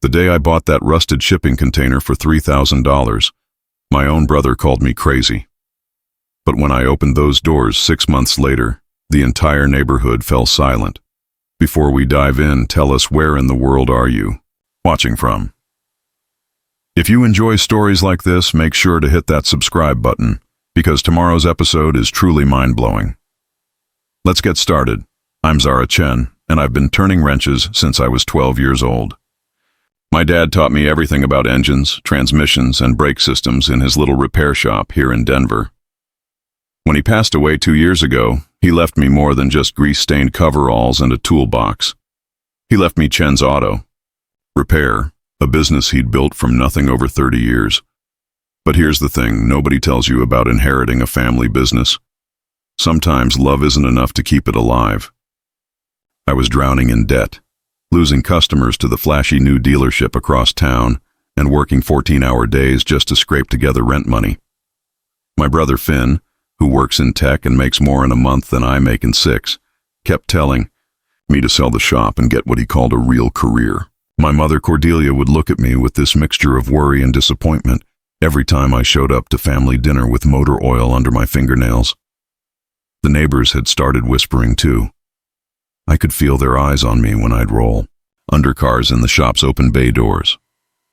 The day I bought that rusted shipping container for $3,000, my own brother called me crazy. But when I opened those doors 6 months later, the entire neighborhood fell silent. Before we dive in, tell us, where in the world are you watching from? If you enjoy stories like this, make sure to hit that subscribe button, because tomorrow's episode is truly mind-blowing. Let's get started. I'm Zara Chen, and I've been turning wrenches since I was 12 years old. My dad taught me everything about engines, transmissions, and brake systems in his little repair shop here in Denver. When he passed away 2 years ago, he left me more than just grease-stained coveralls and a toolbox. He left me Chen's Auto Repair, a business he'd built from nothing over 30 years. But here's the thing, nobody tells you about inheriting a family business. Sometimes love isn't enough to keep it alive. I was drowning in debt, losing customers to the flashy new dealership across town, and working 14-hour days just to scrape together rent money. My brother Finn, who works in tech and makes more in a month than I make in 6, kept telling me to sell the shop and get what he called a real career. My mother Cordelia would look at me with this mixture of worry and disappointment every time I showed up to family dinner with motor oil under my fingernails. The neighbors had started whispering too. I could feel their eyes on me when I'd roll undercars in the shop's open bay doors.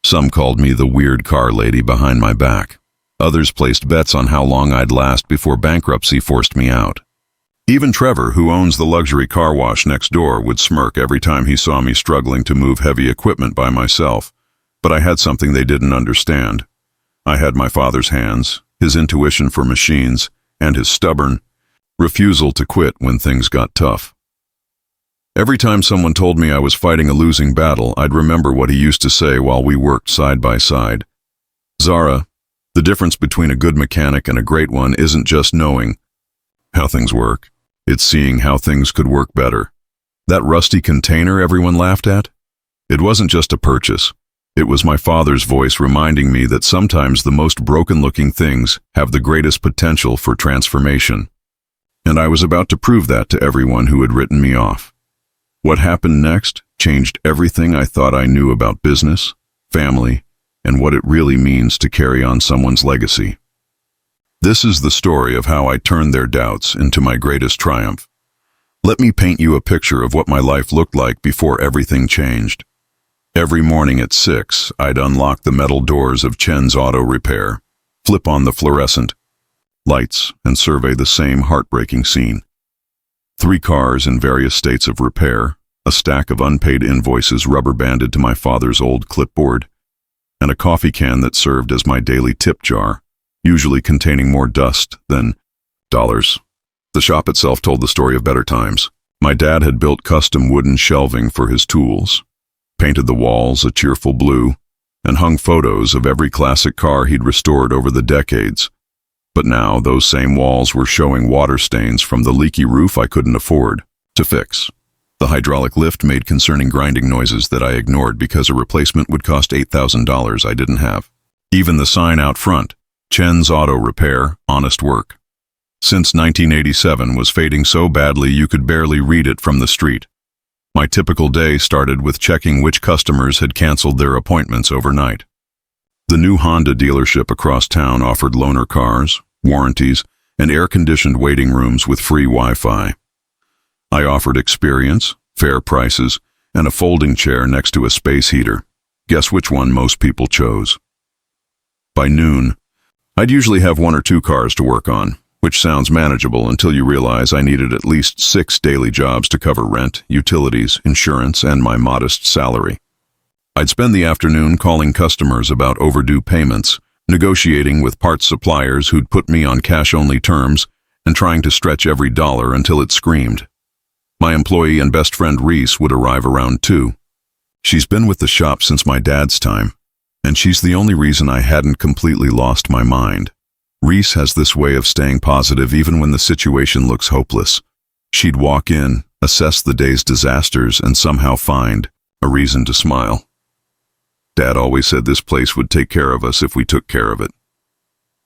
Some called me the weird car lady behind my back. Others placed bets on how long I'd last before bankruptcy forced me out. Even Trevor, who owns the luxury car wash next door, would smirk every time he saw me struggling to move heavy equipment by myself. But I had something they didn't understand. I had my father's hands, his intuition for machines, and his stubborn refusal to quit when things got tough. Every time someone told me I was fighting a losing battle, I'd remember what he used to say while we worked side by side. Zara, the difference between a good mechanic and a great one isn't just knowing how things work. It's seeing how things could work better. That rusty container everyone laughed at? It wasn't just a purchase. It was my father's voice reminding me that sometimes the most broken-looking things have the greatest potential for transformation. And I was about to prove that to everyone who had written me off. What happened next changed everything I thought I knew about business, family, and what it really means to carry on someone's legacy. This is the story of how I turned their doubts into my greatest triumph. Let me paint you a picture of what my life looked like before everything changed. Every morning at 6, I'd unlock the metal doors of Chen's Auto Repair, flip on the fluorescent lights, and survey the same heartbreaking scene. 3 cars in various states of repair, a stack of unpaid invoices rubber-banded to my father's old clipboard, and a coffee can that served as my daily tip jar, usually containing more dust than dollars. The shop itself told the story of better times. My dad had built custom wooden shelving for his tools, painted the walls a cheerful blue, and hung photos of every classic car he'd restored over the decades. But now those same walls were showing water stains from the leaky roof I couldn't afford to fix. The hydraulic lift made concerning grinding noises that I ignored because a replacement would cost $8,000 I didn't have. Even the sign out front, Chen's Auto Repair, Honest Work, since 1987, was fading so badly you could barely read it from the street. My typical day started with checking which customers had canceled their appointments overnight. The new Honda dealership across town offered loaner cars, warranties, and air-conditioned waiting rooms with free Wi-Fi. I offered experience, fair prices, and a folding chair next to a space heater. Guess which one most people chose? By noon, I'd usually have 1 or 2 cars to work on, which sounds manageable until you realize I needed at least 6 daily jobs to cover rent, utilities, insurance, and my modest salary. I'd spend the afternoon calling customers about overdue payments, negotiating with parts suppliers who'd put me on cash-only terms, and trying to stretch every dollar until it screamed. My employee and best friend Reese would arrive around 2. She's been with the shop since my dad's time, and she's the only reason I hadn't completely lost my mind. Reese has this way of staying positive even when the situation looks hopeless. She'd walk in, assess the day's disasters, and somehow find a reason to smile. Dad always said this place would take care of us if we took care of it.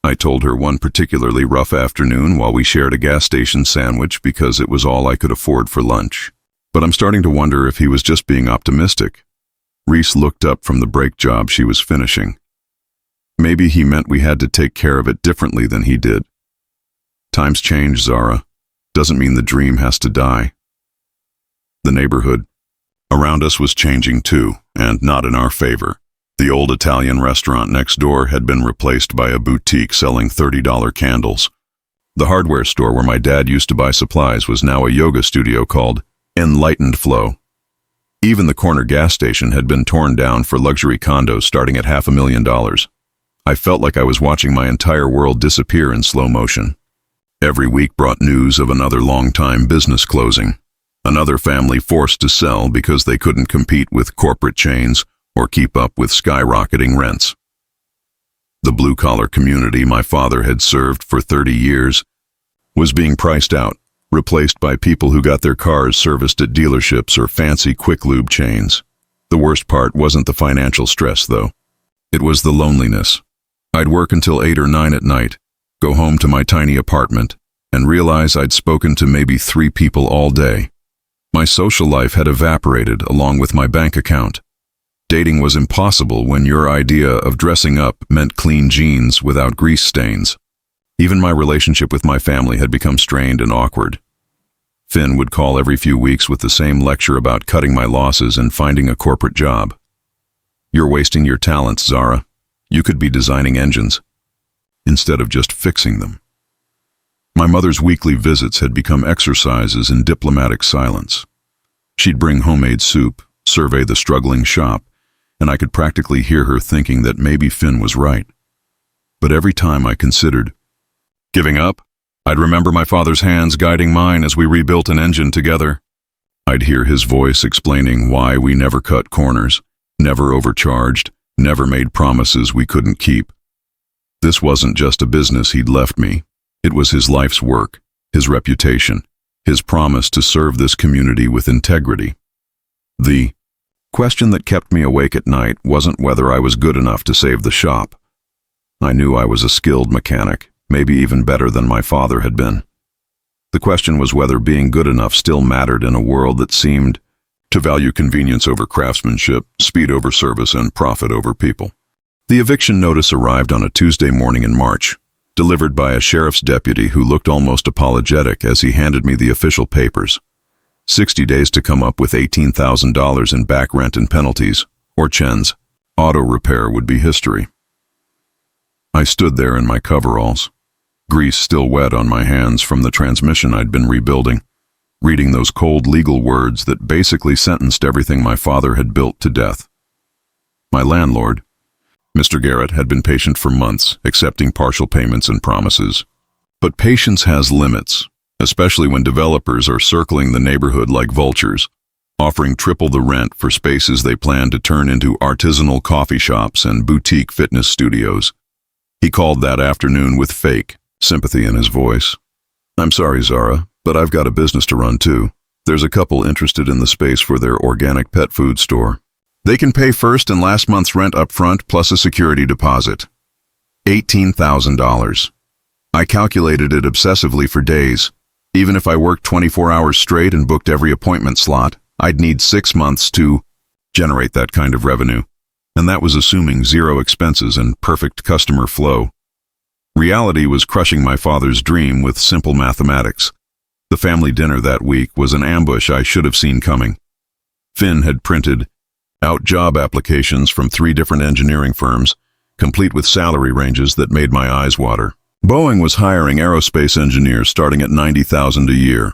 I told her one particularly rough afternoon while we shared a gas station sandwich because it was all I could afford for lunch. But I'm starting to wonder if he was just being optimistic. Reese looked up from the brake job she was finishing. Maybe he meant we had to take care of it differently than he did. Times change, Zara. Doesn't mean the dream has to die. The neighborhood around us was changing too, and not in our favor. The old Italian restaurant next door had been replaced by a boutique selling $30 candles. The hardware store where my dad used to buy supplies was now a yoga studio called Enlightened Flow. Even the corner gas station had been torn down for luxury condos starting at $500,000. I felt like I was watching my entire world disappear in slow motion. Every week brought news of another long-time business closing, another family forced to sell because they couldn't compete with corporate chains or keep up with skyrocketing rents. The blue-collar community my father had served for 30 years was being priced out, replaced by people who got their cars serviced at dealerships or fancy quick lube chains. The worst part wasn't the financial stress, though. It was the loneliness. I'd work until 8 or 9 at night, go home to my tiny apartment, and realize I'd spoken to maybe 3 people all day. My social life had evaporated along with my bank account. Dating was impossible when your idea of dressing up meant clean jeans without grease stains. Even my relationship with my family had become strained and awkward. Finn would call every few weeks with the same lecture about cutting my losses and finding a corporate job. You're wasting your talents, Zara. You could be designing engines, instead of just fixing them. My mother's weekly visits had become exercises in diplomatic silence. She'd bring homemade soup, survey the struggling shop, and I could practically hear her thinking that maybe Finn was right. But every time I considered giving up, I'd remember my father's hands guiding mine as we rebuilt an engine together. I'd hear his voice explaining why we never cut corners, never overcharged, never made promises we couldn't keep. This wasn't just a business he'd left me. It was his life's work, his reputation, his promise to serve this community with integrity. The question that kept me awake at night wasn't whether I was good enough to save the shop. I knew I was a skilled mechanic, maybe even better than my father had been. The question was whether being good enough still mattered in a world that seemed to value convenience over craftsmanship, speed over service, and profit over people. The eviction notice arrived on a Tuesday morning in March, delivered by a sheriff's deputy who looked almost apologetic as he handed me the official papers. 60 days to come up with $18,000 in back rent and penalties, or Chen's auto repair would be history. I stood there in my coveralls, grease still wet on my hands from the transmission I'd been rebuilding, reading those cold legal words that basically sentenced everything my father had built to death. My landlord, Mr. Garrett, had been patient for months, accepting partial payments and promises. But patience has limits, especially when developers are circling the neighborhood like vultures, offering triple the rent for spaces they plan to turn into artisanal coffee shops and boutique fitness studios. He called that afternoon with fake sympathy in his voice. "I'm sorry, Zara, but I've got a business to run too. There's a couple interested in the space for their organic pet food store. They can pay first and last month's rent up front plus a security deposit. $18,000. I calculated it obsessively for days. Even if I worked 24 hours straight and booked every appointment slot, I'd need 6 months to generate that kind of revenue. And that was assuming 0 expenses and perfect customer flow. Reality was crushing my father's dream with simple mathematics. The family dinner that week was an ambush I should have seen coming. Finn had printed out job applications from 3 different engineering firms, complete with salary ranges that made my eyes water. Boeing was hiring aerospace engineers starting at $90,000 a year.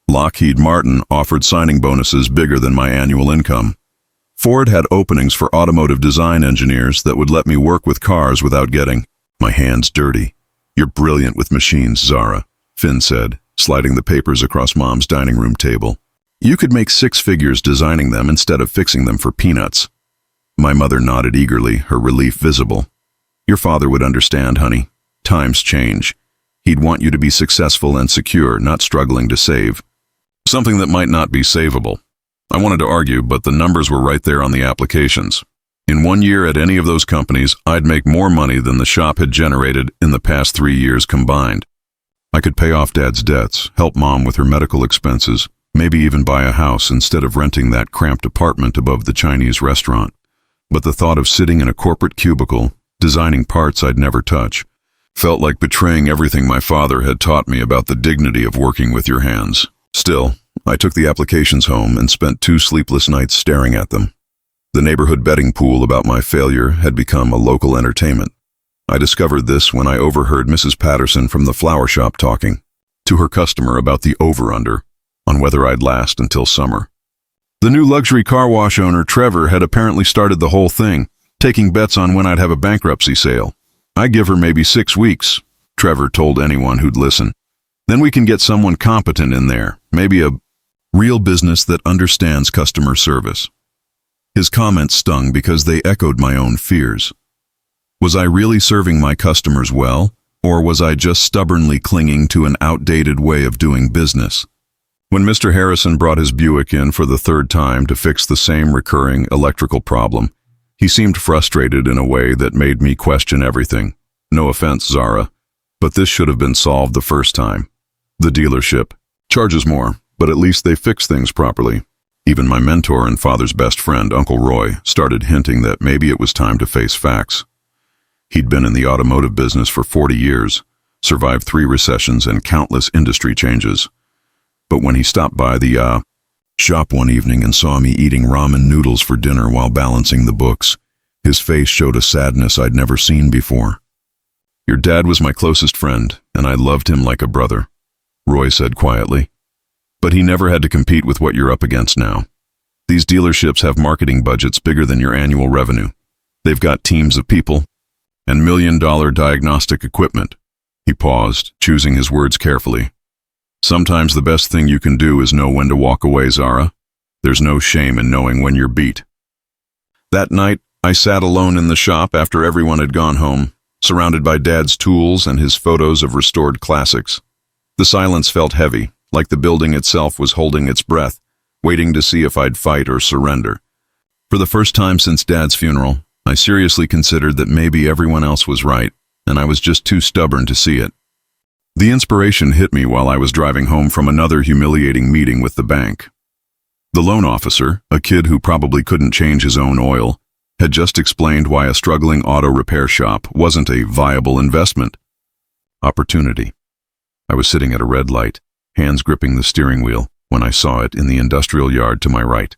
Lockheed Martin offered signing bonuses bigger than my annual income. Ford had openings for automotive design engineers that would let me work with cars without getting my hands dirty. "You're brilliant with machines, Zara," Finn said, sliding the papers across Mom's dining room table. "You could make 6 figures designing them instead of fixing them for peanuts." My mother nodded eagerly, her relief visible. "Your father would understand, honey. Times change. He'd want you to be successful and secure, not struggling to save something that might not be savable." I wanted to argue, but the numbers were right there on the applications. In 1 year at any of those companies, I'd make more money than the shop had generated in the past 3 years combined. I could pay off Dad's debts, help Mom with her medical expenses, Maybe even buy a house instead of renting that cramped apartment above the Chinese restaurant. But the thought of sitting in a corporate cubicle, designing parts I'd never touch, felt like betraying everything my father had taught me about the dignity of working with your hands. Still, I took the applications home and spent 2 sleepless nights staring at them. The neighborhood betting pool about my failure had become a local entertainment. I discovered this when I overheard Mrs. Patterson from the flower shop talking to her customer about the over-under on whether I'd last until summer. The new luxury car wash owner, Trevor, had apparently started the whole thing, taking bets on when I'd have a bankruptcy sale. "I give her maybe 6 weeks," Trevor told anyone who'd listen. "Then we can get someone competent in there, maybe a real business that understands customer service." His comments stung because they echoed my own fears. Was I really serving my customers well, or was I just stubbornly clinging to an outdated way of doing business? When Mr. Harrison brought his Buick in for the 3rd time to fix the same recurring electrical problem, he seemed frustrated in a way that made me question everything. No offense, Zara, but this should have been solved the first time. The dealership charges more, but at least they fix things properly. Even my mentor and father's best friend, Uncle Roy, started hinting that maybe it was time to face facts. He'd been in the automotive business for 40 years, survived 3 recessions and countless industry changes. But when he stopped by the shop one evening and saw me eating ramen noodles for dinner while balancing the books, his face showed a sadness I'd never seen before. "Your dad was my closest friend, and I loved him like a brother," Roy said quietly. "But he never had to compete with what you're up against now. These dealerships have marketing budgets bigger than your annual revenue. They've got teams of people and $1-million diagnostic equipment." He paused, choosing his words carefully. "Sometimes the best thing you can do is know when to walk away, Zara. There's no shame in knowing when you're beat." That night, I sat alone in the shop after everyone had gone home, surrounded by Dad's tools and his photos of restored classics. The silence felt heavy, like the building itself was holding its breath, waiting to see if I'd fight or surrender. For the first time since Dad's funeral, I seriously considered that maybe everyone else was right, and I was just too stubborn to see it. The inspiration hit me while I was driving home from another humiliating meeting with the bank. The loan officer, a kid who probably couldn't change his own oil, had just explained why a struggling auto repair shop wasn't a viable investment. Opportunity. I was sitting at a red light, hands gripping the steering wheel, when I saw it in the industrial yard to my right.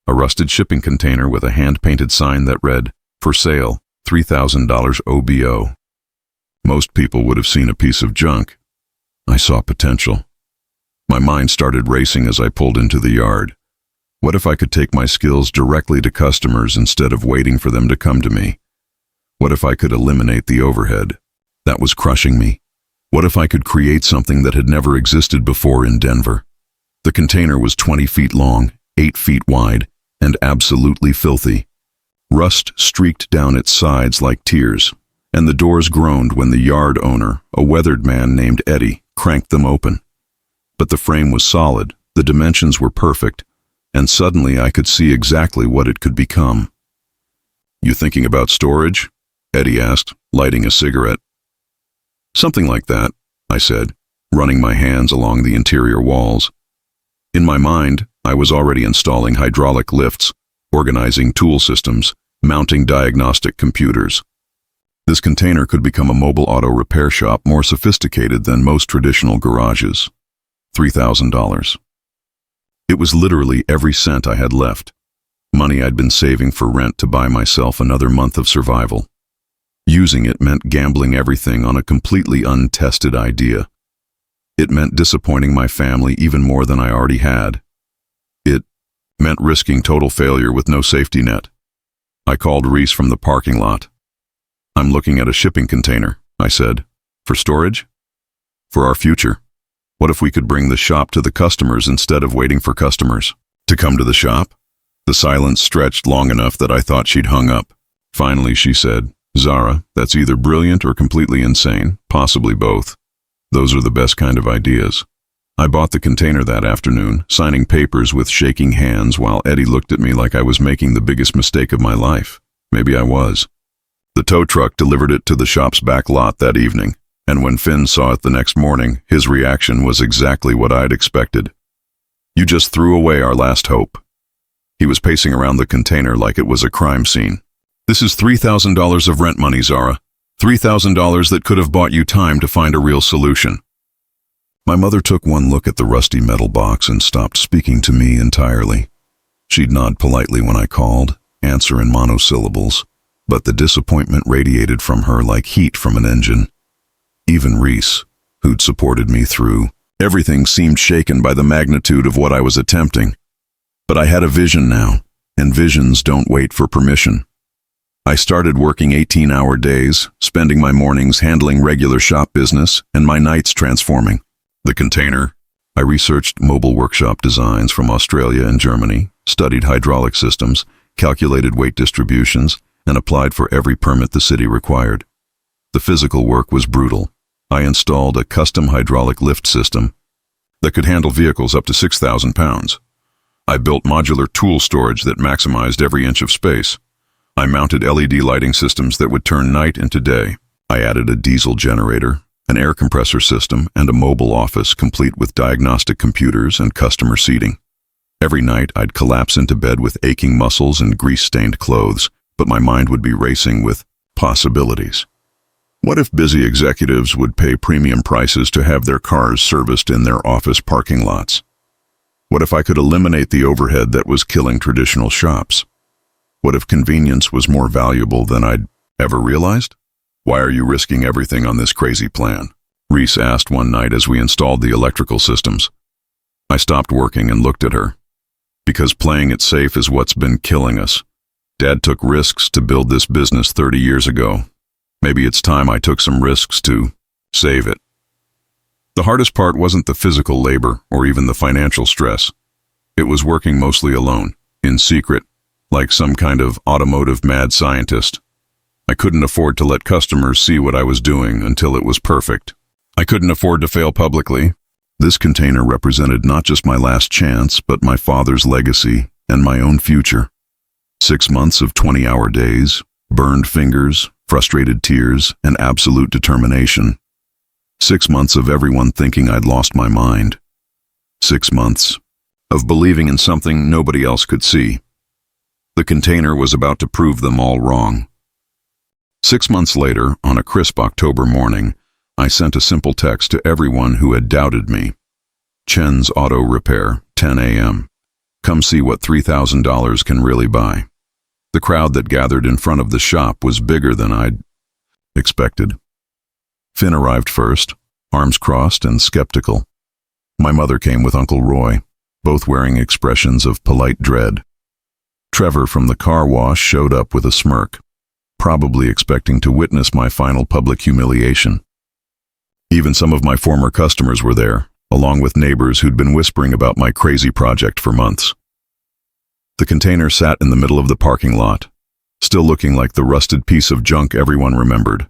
A rusted shipping container with a hand-painted sign that read, "For sale, $3,000 OBO." Most people would have seen a piece of junk. I saw potential. My mind started racing as I pulled into the yard. What if I could take my skills directly to customers instead of waiting for them to come to me? What if I could eliminate the overhead? That was crushing me. What if I could create something that had never existed before in Denver? The container was 20 feet long, 8 feet wide, and absolutely filthy. Rust streaked down its sides like tears, and the doors groaned when the yard owner, a weathered man named Eddie, cranked them open. But the frame was solid, the dimensions were perfect, and suddenly I could see exactly what it could become. "You thinking about storage?" Eddie asked, lighting a cigarette. "Something like that," I said, running my hands along the interior walls. In my mind, I was already installing hydraulic lifts, organizing tool systems, mounting diagnostic computers. This container could become a mobile auto repair shop more sophisticated than most traditional garages. $3,000. It was literally every cent I had left. Money I'd been saving for rent to buy myself another month of survival. Using it meant gambling everything on a completely untested idea. It meant disappointing my family even more than I already had. It meant risking total failure with no safety net. I called Reese from the parking lot. "I'm looking at a shipping container," I said. "For storage?" "For our future. What if we could bring the shop to the customers instead of waiting for customers to come to the shop?" The silence stretched long enough that I thought she'd hung up. Finally, she said, "Zara, that's either brilliant or completely insane, possibly both. Those are the best kind of ideas." I bought the container that afternoon, signing papers with shaking hands while Eddie looked at me like I was making the biggest mistake of my life. Maybe I was. The tow truck delivered it to the shop's back lot that evening, and when Finn saw it the next morning, his reaction was exactly what I'd expected. You just threw away our last hope." He was pacing around the container like it was a crime scene. "This is $3,000 of rent money, Zara. $3,000 that could have bought you time to find a real solution." My mother took one look at the rusty metal box and stopped speaking to me entirely. She'd nod politely when I called, answer in monosyllables, but the disappointment radiated from her like heat from an engine. Even Reese, who'd supported me through everything, seemed shaken by the magnitude of what I was attempting. But I had a vision now, and visions don't wait for permission. I started working 18-hour days, spending my mornings handling regular shop business and my nights transforming the container. I researched mobile workshop designs from Australia and Germany, studied hydraulic systems, calculated weight distributions, and applied for every permit the city required. The physical work was brutal. I installed a custom hydraulic lift system that could handle vehicles up to 6,000 pounds. I built modular tool storage that maximized every inch of space. I mounted LED lighting systems that would turn night into day. I added a diesel generator, an air compressor system, and a mobile office complete with diagnostic computers and customer seating. Every night I'd collapse into bed with aching muscles and grease-stained clothes, but my mind would be racing with possibilities. What if busy executives would pay premium prices to have their cars serviced in their office parking lots? What if I could eliminate the overhead that was killing traditional shops? What if convenience was more valuable than I'd ever realized? "Why are you risking everything on this crazy plan?" Reese asked one night as we installed the electrical systems. I stopped working and looked at her. "Because playing it safe is what's been killing us. Dad took risks to build this business 30 years ago. Maybe it's time I took some risks to save it." The hardest part wasn't the physical labor or even the financial stress. It was working mostly alone, in secret, like some kind of automotive mad scientist. I couldn't afford to let customers see what I was doing until it was perfect. I couldn't afford to fail publicly. This container represented not just my last chance, but my father's legacy and my own future. 6 months of 20-hour days, burned fingers, frustrated tears, and absolute determination. 6 months of everyone thinking I'd lost my mind. 6 months of believing in something nobody else could see. The container was about to prove them all wrong. 6 months later, on a crisp October morning, I sent a simple text to everyone who had doubted me. "Chen's Auto Repair, 10 a.m. Come see what $3,000 can really buy." The crowd that gathered in front of the shop was bigger than I'd expected. Finn arrived first, arms crossed and skeptical. My mother came with Uncle Roy, both wearing expressions of polite dread. Trevor from the car wash showed up with a smirk, probably expecting to witness my final public humiliation. Even some of my former customers were there, along with neighbors who'd been whispering about my crazy project for months. The container sat in the middle of the parking lot, still looking like the rusted piece of junk everyone remembered.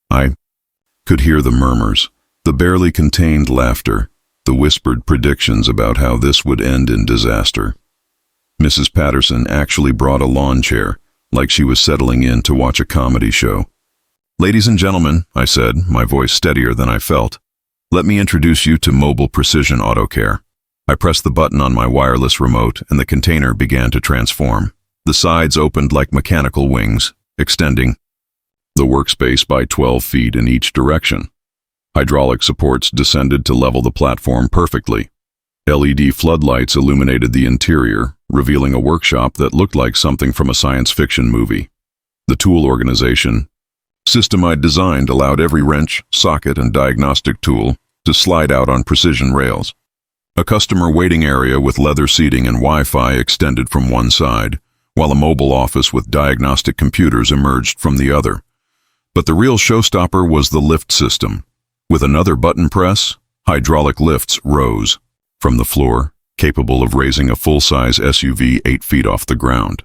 I could hear the murmurs, the barely contained laughter, the whispered predictions about how this would end in disaster. Mrs. Patterson actually brought a lawn chair, like she was settling in to watch a comedy show. "Ladies and gentlemen," I said, my voice steadier than I felt, "let me introduce you to Mobile Precision Auto Care." I pressed the button on my wireless remote and the container began to transform. The sides opened like mechanical wings, extending the workspace by 12 feet in each direction. Hydraulic supports descended to level the platform perfectly. LED floodlights illuminated the interior, revealing a workshop that looked like something from a science fiction movie. The tool organization system I'd designed allowed every wrench, socket, and diagnostic tool to slide out on precision rails. A customer waiting area with leather seating and Wi-Fi extended from one side, while a mobile office with diagnostic computers emerged from the other. But the real showstopper was the lift system. With another button press, hydraulic lifts rose from the floor, capable of raising a full-size SUV 8 feet off the ground.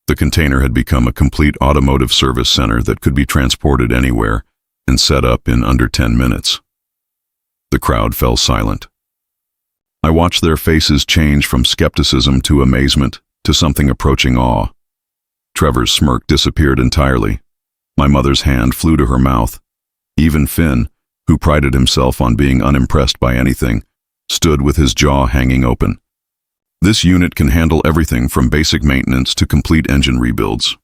The container had become a complete automotive service center that could be transported anywhere and set up in under 10 minutes. The crowd fell silent. I watched their faces change from skepticism to amazement to something approaching awe. Trevor's smirk disappeared entirely. My mother's hand flew to her mouth. Even Finn, who prided himself on being unimpressed by anything, stood with his jaw hanging open. "This unit can handle everything from basic maintenance to complete engine rebuilds,"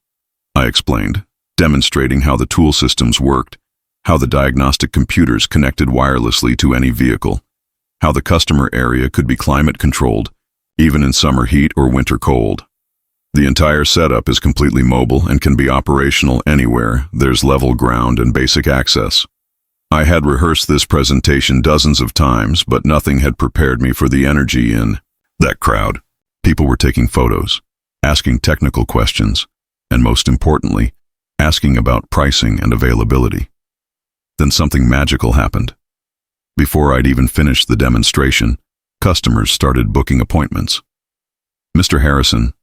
I explained, demonstrating how the tool systems worked, how the diagnostic computers connected wirelessly to any vehicle, how the customer area could be climate controlled, even in summer heat or winter cold. "The entire setup is completely mobile and can be operational anywhere. There's level ground and basic access." I had rehearsed this presentation dozens of times, but nothing had prepared me for the energy in that crowd. People were taking photos, asking technical questions, and most importantly, asking about pricing and availability. Then something magical happened. Before I'd even finished the demonstration, customers started booking appointments. Mr. Harrison,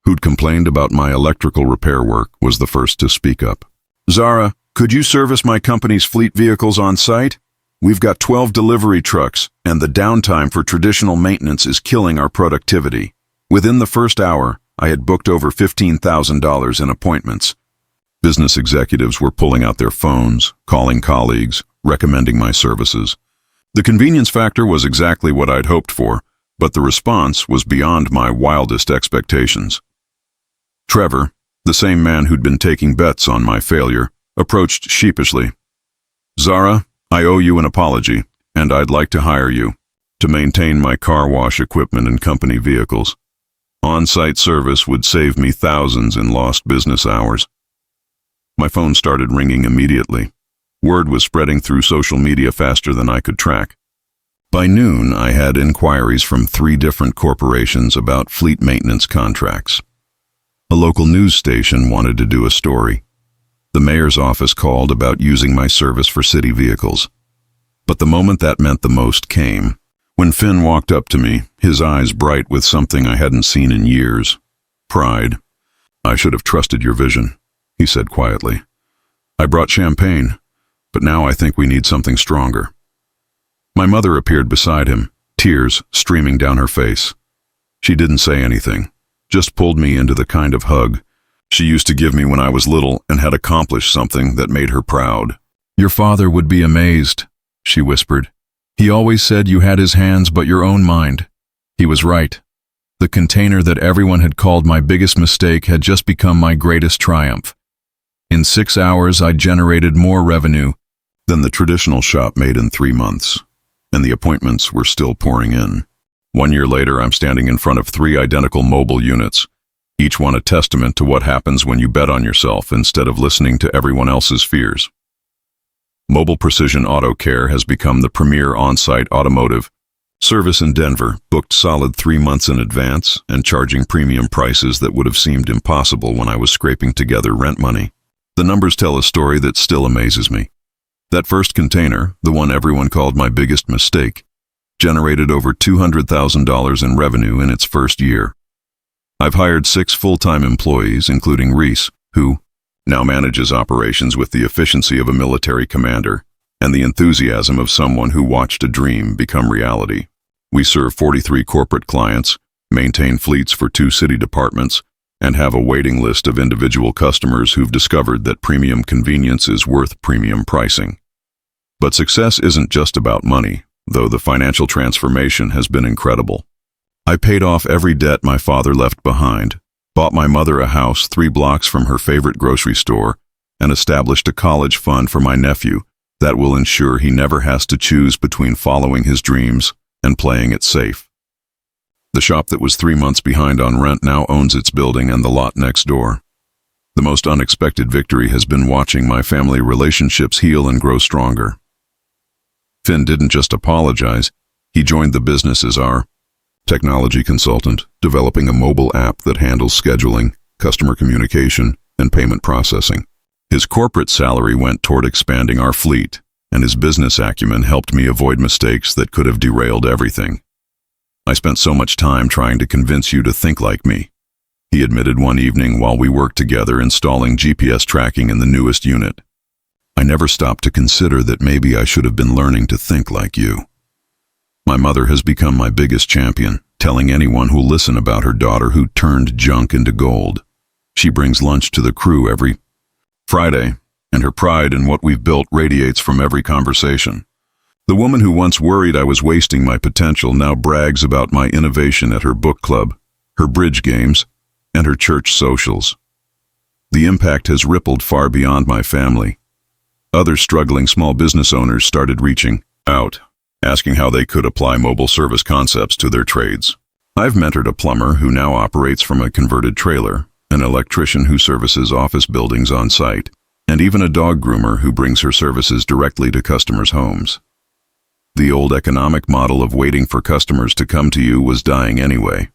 who'd complained about my electrical repair work, was the first to speak up. "Zara, could you service my company's fleet vehicles on site? We've got 12 delivery trucks, and the downtime for traditional maintenance is killing our productivity." Within the first hour, I had booked over $15,000 in appointments. Business executives were pulling out their phones, calling colleagues, recommending my services. The convenience factor was exactly what I'd hoped for, but the response was beyond my wildest expectations. Trevor, the same man who'd been taking bets on my failure, approached sheepishly. "Zara, I owe you an apology, and I'd like to hire you to maintain my car wash equipment and company vehicles. On-site service would save me thousands in lost business hours." My phone started ringing immediately. Word was spreading through social media faster than I could track. By noon, I had inquiries from 3 different corporations about fleet maintenance contracts. A local news station wanted to do a story. The mayor's office called about using my service for city vehicles. But the moment that meant the most came, when Finn walked up to me, his eyes bright with something I hadn't seen in years. Pride. "I should have trusted your vision," he said quietly. "I brought champagne, but now I think we need something stronger." My mother appeared beside him, tears streaming down her face. She didn't say anything, just pulled me into the kind of hug she used to give me when I was little and had accomplished something that made her proud. "Your father would be amazed," she whispered. "He always said you had his hands but your own mind." He was right. The container that everyone had called my biggest mistake had just become my greatest triumph. In 6 hours, I generated more revenue than the traditional shop made in 3 months, and the appointments were still pouring in. 1 year later, I'm standing in front of 3 identical mobile units, each one a testament to what happens when you bet on yourself instead of listening to everyone else's fears. Mobile Precision Auto Care has become the premier on-site automotive service in Denver, booked solid 3 months in advance and charging premium prices that would have seemed impossible when I was scraping together rent money. The numbers tell a story that still amazes me. That first container, the one everyone called my biggest mistake, generated over $200,000 in revenue in its first year. I've hired 6 full-time employees, including Reese, who now manages operations with the efficiency of a military commander and the enthusiasm of someone who watched a dream become reality. We serve 43 corporate clients, maintain fleets for 2 city departments, and have a waiting list of individual customers who've discovered that premium convenience is worth premium pricing. But success isn't just about money, though the financial transformation has been incredible. I paid off every debt my father left behind, bought my mother a house 3 blocks from her favorite grocery store, and established a college fund for my nephew that will ensure he never has to choose between following his dreams and playing it safe. The shop that was 3 months behind on rent now owns its building and the lot next door. The most unexpected victory has been watching my family relationships heal and grow stronger. Finn didn't just apologize, he joined the business as our technology consultant, developing a mobile app that handles scheduling, customer communication, and payment processing. His corporate salary went toward expanding our fleet, and his business acumen helped me avoid mistakes that could have derailed everything. "I spent so much time trying to convince you to think like me," he admitted one evening while we worked together installing GPS tracking in the newest unit. "I never stopped to consider that maybe I should have been learning to think like you." My mother has become my biggest champion, telling anyone who'll listen about her daughter who turned junk into gold. She brings lunch to the crew every Friday, and her pride in what we've built radiates from every conversation. The woman who once worried I was wasting my potential now brags about my innovation at her book club, her bridge games, and her church socials. The impact has rippled far beyond my family. Other struggling small business owners started reaching out, asking how they could apply mobile service concepts to their trades. I've mentored a plumber who now operates from a converted trailer, an electrician who services office buildings on site, and even a dog groomer who brings her services directly to customers' homes. The old economic model of waiting for customers to come to you was dying anyway.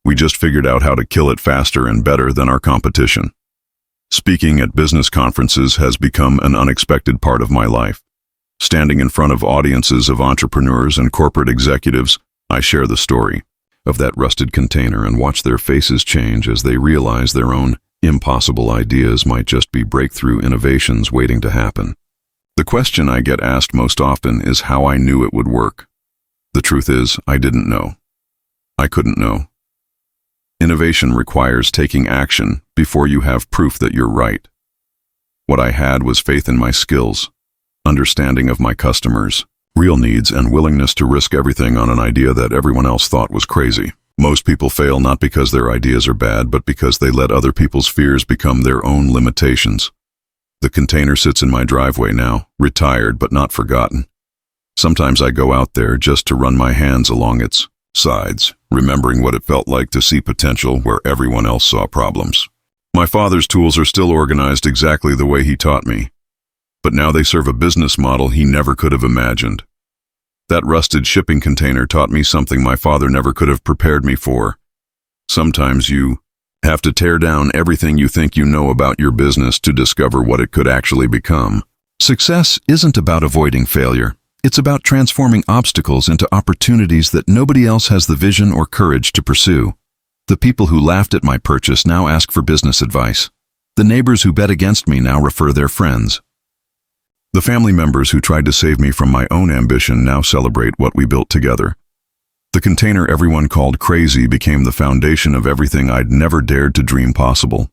We just figured out how to kill it faster and better than our competition. Speaking at business conferences has become an unexpected part of my life. Standing in front of audiences of entrepreneurs and corporate executives, I share the story of that rusted container and watch their faces change as they realize their own impossible ideas might just be breakthrough innovations waiting to happen. The question I get asked most often is how I knew it would work. The truth is, I didn't know. I couldn't know. Innovation requires taking action before you have proof that you're right. What I had was faith in my skills, understanding of my customers, real needs, and willingness to risk everything on an idea that everyone else thought was crazy. Most people fail not because their ideas are bad, but because they let other people's fears become their own limitations. The container sits in my driveway now, retired but not forgotten. Sometimes I go out there just to run my hands along its sides, remembering what it felt like to see potential where everyone else saw problems. My father's tools are still organized exactly the way he taught me, but now they serve a business model he never could have imagined. That rusted shipping container taught me something my father never could have prepared me for. Sometimes you have to tear down everything you think you know about your business to discover what it could actually become. Success isn't about avoiding failure. It's about transforming obstacles into opportunities that nobody else has the vision or courage to pursue. The people who laughed at my purchase now ask for business advice. The neighbors who bet against me now refer their friends. The family members who tried to save me from my own ambition now celebrate what we built together. The container everyone called crazy became the foundation of everything I'd never dared to dream possible.